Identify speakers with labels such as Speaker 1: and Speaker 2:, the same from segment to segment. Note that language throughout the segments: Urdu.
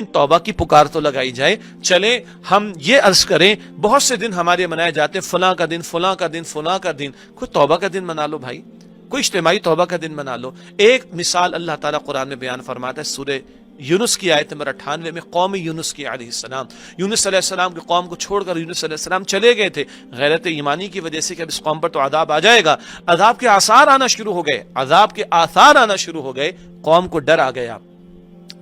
Speaker 1: لیکن توبہ کی پکار تو لگائی جائے. چلیں ہم یہ عرض کریں, بہت سے دن ہمارے منائے جاتے ہیں, فلاں کا دن, فلاں کا دن, فلاں کا دن. کوئی توبہ کا دن منا لو بھائی, کوئی اجتماعی توبہ کا دن منا لو. ایک مثال اللہ تعالیٰ قرآن میں بیان فرماتا ہے سورہ یونس کی آیت نمبر 98 میں, قوم یونس کی علیہ السلام. یونس علیہ السلام کی قوم کو چھوڑ کر یونس علیہ السلام چلے گئے تھے غیرت ایمانی کی وجہ سے کہ اب اس قوم پر تو عذاب آ جائے گا. عذاب کے آثار آنا شروع ہو گئے, عذاب کے آثار آنا شروع ہو گئے. قوم کو ڈر آ گیا,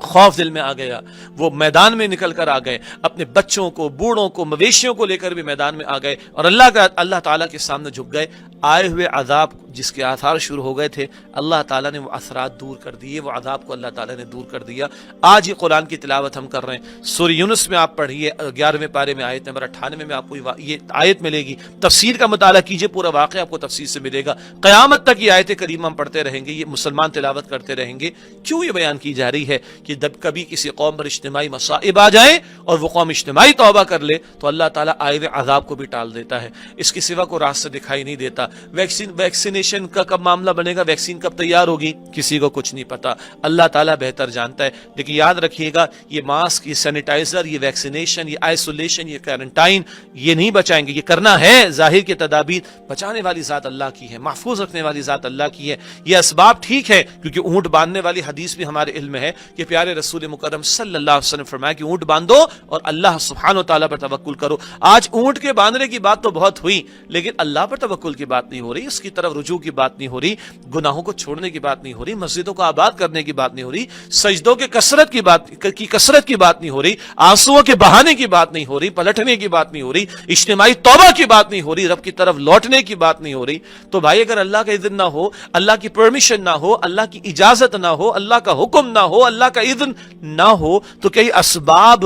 Speaker 1: خوف دل میں آ گیا, وہ میدان میں نکل کر آ گئے, اپنے بچوں کو, بوڑھوں کو, مویشیوں کو لے کر بھی میدان میں آ گئے اور اللہ تعالیٰ کے سامنے جھک گئے. آئے ہوئے عذاب جس کے آثار شروع ہو گئے تھے, اللہ تعالیٰ نے وہ اثرات دور کر دیے, وہ عذاب کو اللہ تعالیٰ نے دور کر دیا. آج یہ قرآن کی تلاوت ہم کر رہے ہیں, سورہ یونس میں آپ پڑھیے 11ویں پارے میں آیت نمبر 98 میں آپ کو یہ آیت ملے گی. تفسیر کا مطالعہ کیجئے, پورا واقعہ آپ کو تفسیر سے ملے گا. قیامت تک یہ آیت کریمہ ہم پڑھتے رہیں گے, یہ مسلمان تلاوت کرتے رہیں گے. کیوں یہ بیان کی جا رہی ہے کہ جب کبھی کسی قوم پر اجتماعی مصائب آ جائیں اور وہ قوم اجتماعی توبہ کر لے تو اللہ تعالیٰ آئے ہوئے عذاب کو بھی ٹال دیتا ہے. اس کے سوا کوئی راستہ دکھائی نہیں دیتا. ویکسینیشن کا کب معاملہ بنے گا, ویکسین کب تیار ہوگی, کسی کو کچھ نہیں پتا, اللہ تعالیٰ بہتر جانتا ہے. لیکن یاد رکھیے گا, یہ ماسک, یہ سینیٹائزر, یہ ویکسینیشن, یہ آئسولیشن, یہ کوارنٹائن, یہ نہیں بچائیں گے. یہ کرنا ہے ظاہر کی تدابیر, بچانے والی ذات اللہ کی ہے, محفوظ رکھنے والی ذات اللہ کی ہے. یہ اسباب ٹھیک ہے, کیونکہ اونٹ باندھنے والی حدیث بھی ہمارے علم ہے کہ پیارے رسول مکرم صلی اللہ علیہ وسلم فرمایا کہ اونٹ باندھو اور اللہ سبحانہ و تعالیٰ پر توکل کرو. آج اونٹ کے باندھنے کی بات تو بہت ہوئی, لیکن اللہ پر توکل کی بات نہیں ہو رہی, اس کی طرف رجوع کی بات نہیں ہو رہی, گناہوں کو چھوڑنے کی بات نہیں ہو رہی, مسجدوں کو آباد کرنے کی بات نہیں ہو رہی, سجدوں کے کثرت کی بات نہیں ہو رہی, آنسوؤں کے بہانے کی بات نہیں ہو رہی, پلٹنے کی بات نہیں ہو رہی, اجتماعی توبہ کی بات نہیں ہو رہی, رب کی طرف لوٹنے کی بات نہیں ہو رہی. تو بھائی اگر اللہ کا اذن نہ ہو, اللہ کی پرمیشن نہ ہو, اللہ کی اجازت نہ ہو, اللہ کا حکم نہ ہو, اللہ کا اذن نہ ہو, تو کئی اسباب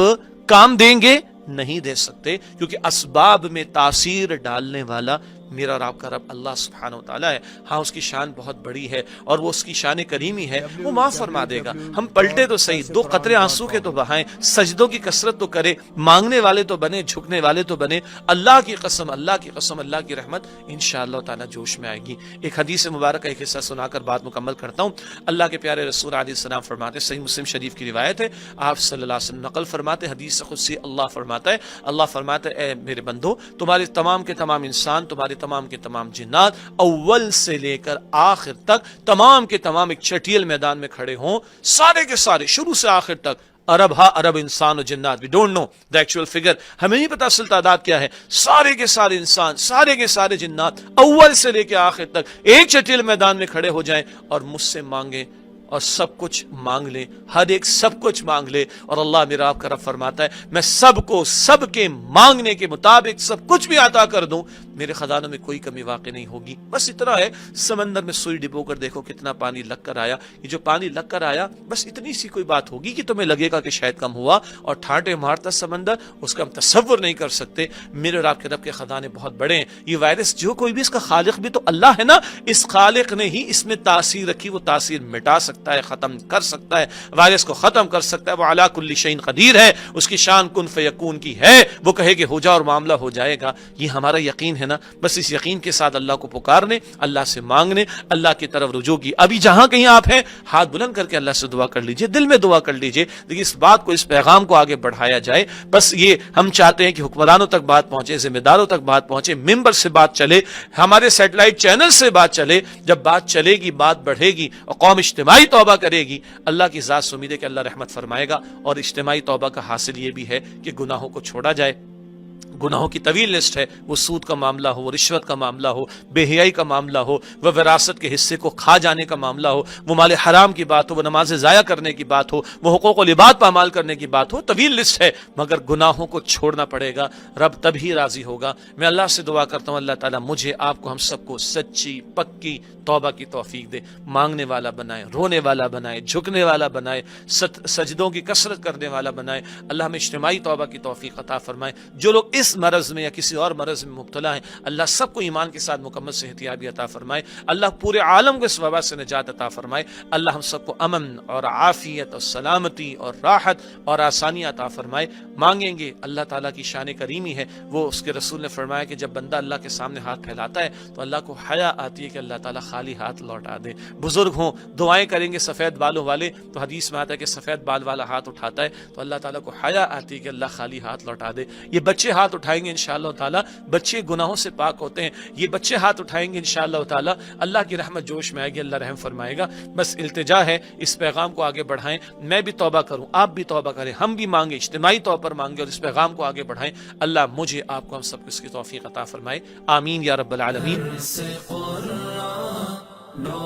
Speaker 1: کام دیں گے؟ نہیں دے سکتے, کیونکہ اسباب میں تاثیر ڈالنے والا میرا اور آپ کا رب اللہ سبحانہ و تعالیٰ ہے. ہاں اس کی شان بہت بڑی ہے اور وہ اس کی شان کریمی ہے, وہ معاف فرما دے گا. ہم پلٹے تو صحیح, 2 قطرے آنسو کے تو بہائیں, سجدوں کی کثرت تو کرے, مانگنے والے تو بنے, جھکنے والے تو بنے. اللہ کی قسم, اللہ کی قسم, اللہ کی رحمت انشاءاللہ تعالیٰ جوش میں آئے گی. ایک حدیث مبارکہ ایک حصہ سنا کر بات مکمل کرتا ہوں. اللہ کے پیارے رسول علیہ السلام فرماتے, صحیح مسلم شریف کی روایت ہے, آپ صلی اللہ علیہ وسلم نقل فرماتے, حدیث قدسی اللہ فرماتا ہے اے میرے بندو, تمہارے تمام کے تمام انسان, تمہارے تمام کے تمام جنات اول سے لے کر آخر تک تمام کے تمام ایک چٹیل میدان میں کھڑے ہوں, سارے کے سارے شروع سے آخر تک, ارب انسان و جنات, we don't know the actual figure, ہمیں نہیں پتا اصل تعداد کیا ہے, سارے کے سارے انسان, سارے کے سارے جنات اول سے لے کے آخر تک ایک چٹیل میدان میں کھڑے ہو جائیں اور مجھ سے مانگیں اور سب کچھ مانگ لیں, ہر ایک سب کچھ مانگ لے. اور اللہ میرا آپ کا رب فرماتا ہے میں سب کو سب کے مانگنے کے مطابق سب کچھ بھی عطا کر دوں, میرے خزانوں میں کوئی کمی واقع نہیں ہوگی. بس اتنا ہے, سمندر میں سوئی ڈبو کر دیکھو کتنا پانی لگ کر آیا, یہ جو پانی لگ کر آیا بس اتنی سی کوئی بات ہوگی کہ تمہیں لگے گا کہ شاید کم ہوا, اور ٹھاٹے مارتا سمندر, اس کا ہم تصور نہیں کر سکتے. میرے اور آپ کے رب کے خزانے بہت بڑے ہیں. یہ وائرس جو کوئی بھی, اس کا خالق بھی تو اللہ ہے نا, اس خالق نے ہی اس میں تاثیر رکھی, وہ تاثیر مٹا سکتا ہے, ختم کر سکتا ہے, وائرس کو ختم کر سکتا ہے. وہ علی کل شیء قدیر ہے, اس کی شان کن فیکون کی ہے, وہ کہے کہ ہو جا اور معاملہ ہو جائے گا. یہ ہمارا یقین ہے نا, بس اس یقین کے ساتھ اللہ کو پکارنے, اللہ سے مانگنے, اللہ کی طرف رجوع کی. ابھی جہاں کہیں آپ ہیں ہاتھ بلند کر کے اللہ سے دعا کر لیجئے, دل میں دعا کر لیجئے, لیکن اس بات کو, اس پیغام کو آگے بڑھایا جائے. بس یہ ہم چاہتے ہیں کہ حکمرانوں تک بات پہنچے, ذمہ داروں تک بات پہنچے, ممبر سے بات چلے, ہمارے سیٹلائٹ چینل سے بات چلے. جب بات چلے گی, بات بڑھے گی اور قوم اجتماعی توبہ کرے گی, اللہ کی ذات سے امید ہے کہ اللہ رحمت فرمائے گا. اور اجتماعی توبہ کا حاصل یہ بھی ہے کہ گناہوں کو چھوڑا جائے. گناہوں کی طویل لسٹ ہے, وہ سود کا معاملہ ہو, رشوت کا معاملہ ہو, بے حیائی کا معاملہ ہو, وہ وراثت کے حصے کو کھا جانے کا معاملہ ہو, وہ مال حرام کی بات ہو, وہ نماز ضائع کرنے کی بات ہو, وہ حقوق و لباد پامال کرنے کی بات ہو. طویل لسٹ ہے, مگر گناہوں کو چھوڑنا پڑے گا, رب تب ہی راضی ہوگا. میں اللہ سے دعا کرتا ہوں اللہ تعالیٰ مجھے, آپ کو, ہم سب کو سچی پکی توبہ کی توفیق دے, مانگنے والا بنائے, رونے والا بنائے, جھکنے والا بنائے, سجدوں کی کثرت کرنے والا بنائے. اللہ ہمیں اجتماعی توبہ کی توفیق عطا فرمائے. جو لوگ اس اس مرض میں یا کسی اور مرض میں مبتلا ہیں، اللہ سب کو ایمان کے ساتھ مکمل صحت یابی عطا فرمائے، اللہ پورے عالم کو اس وبا سے نجات عطا فرمائے، اللہ ہم سب کو امن اور عافیت اور سلامتی اور راحت اور آسانی عطا فرمائے۔ مانگیں گے، اللہ تعالیٰ کی شان کریمی ہے، وہ اس کے رسول نے فرمایا کہ جب بندہ اللہ کے سامنے ہاتھ پھیلاتا ہے تو اللہ کو حیا آتی ہے کہ اللہ تعالیٰ خالی ہاتھ لوٹا دے۔ بزرگ ہوں دعائیں کریں گے سفید بالوں والے تو حدیث میں آتا ہے کہ سفید بال والا ہاتھ اٹھاتا ہے تو اللہ تعالیٰ کو حیا آتی ہے کہ اللہ خالی ہاتھ لوٹا دے۔ یہ بچے ہاتھ اٹھائیں گے انشاءاللہ تعالیٰ، بچے گناہوں سے پاک ہوتے ہیں، یہ بچے ہاتھ اٹھائیں گے انشاءاللہ تعالیٰ، اللہ کی رحمت جوش میں آئے گی، اللہ رحم فرمائے گا۔ بس التجا ہے اس پیغام کو آگے بڑھائیں، میں بھی توبہ کروں، آپ بھی توبہ کریں، ہم بھی مانگیں، اجتماعی طور پر مانگیں اور اس پیغام کو آگے بڑھائیں۔ اللہ مجھے آپ کو ہم سب کو اس کی توفیق عطا فرمائے، آمین یا رب العالمین۔